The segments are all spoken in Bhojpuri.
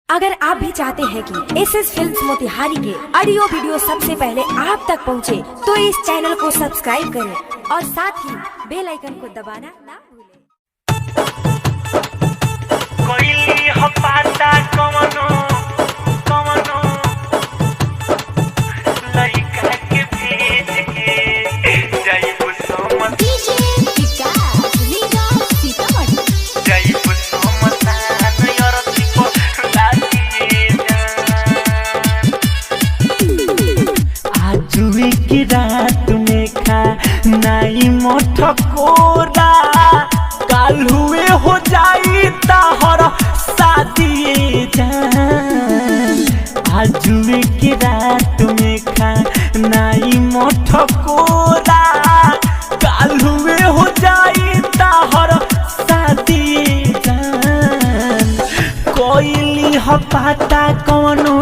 अगर आप भी चाहते हैं कि एसएस फिल्म्स मोतिहारी के ऑडियो वीडियो सबसे पहले आप तक पहुंचे, तो इस चैनल को सब्सक्राइब करें और साथ ही बेल आइकन को दबाना ना भूलें। कोई हो पाता कवनो कवनो लइका के भेज के जाइबो समझ जाइबो समझान यार tipo लागिए जान आजुई की रात में खा नाई मोठ कोरा काल हुए हो जाई ताहर शादी जान आजुए की रात में खा नाई मोठ कोरा काल हुए हो जाई ताहर शादी जान कोइली हो पाता कौनो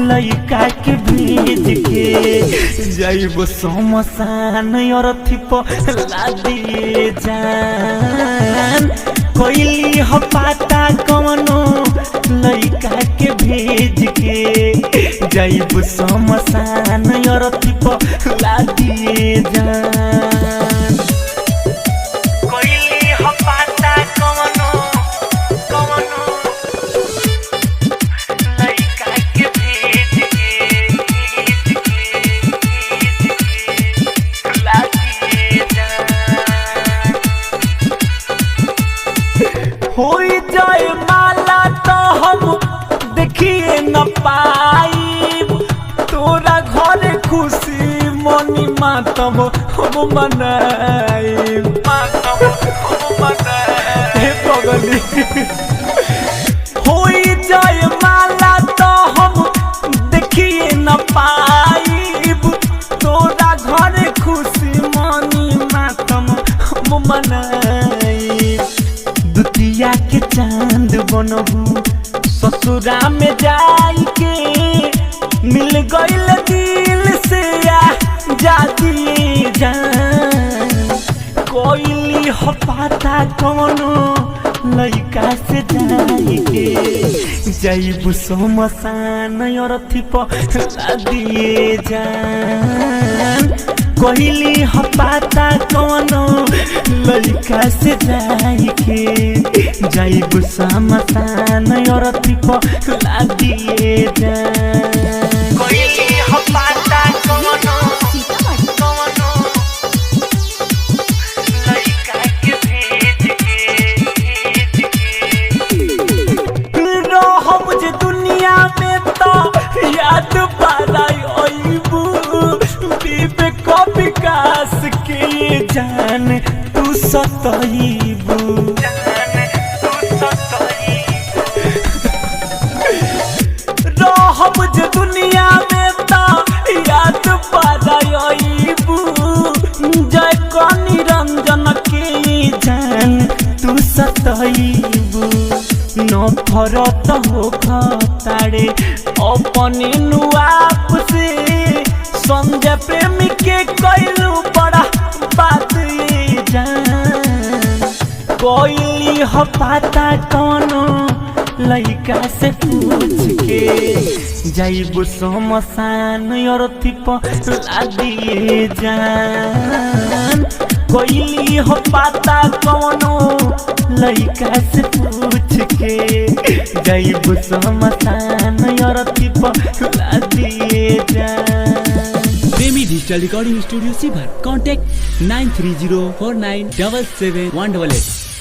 लइका के भेज के जाइबो समसान और थिप लादिए जान कोइली हो पाता कौनो लइका के भेज के जाइबो समसान और थिप लादिए जान कोइली हो पाता कौनो कौनो होई जाए माला तो हम देखिए न पाई तोरा घरे खुशी मनी मातम हम मनाई मातम हम मनाई हे पगली होई जाए माला तो हम देखिए न पाई तोरा घरे खुशी मनी मातम हम मनाई दुतिया के चांद बनबू ससुरा में जाई के मिल गइल दिल से जाती जान कोइली हो पाता कौनो लइका से जाई के जाइबू समसान और थिप लादिए जान कोइली हो पाता कौनो लइका से जाई के जाइबू समसान और थिप लादिए जान कोइली हो पाता कौनो कौनो लइका के भेज के रहो मुझे दुनिया में तो याद पाराई ओइबू बीबे को विकास के जान तू सतइबू जान तू सतइबू रहो मुझे दुनिया में तो याद पाराई ओइबू जय को निरंजन के जान तू सतइबू नफरत हो खताड़े अपने नुआप से संजय प्रेमी के कैलू बड़ा बात ये जान कोइली हो पाता कौनो लइका से पूछ के जाइबू समसान और थिप लादिए जान कोइली हो पाता कौनो लइका से पूछ के जाइबू समसान और थिप लादिए जान प्रेमी डिजिटल रिकॉर्डिंग स्टूडियो सीभर कॉन्टैक्ट 9304977188।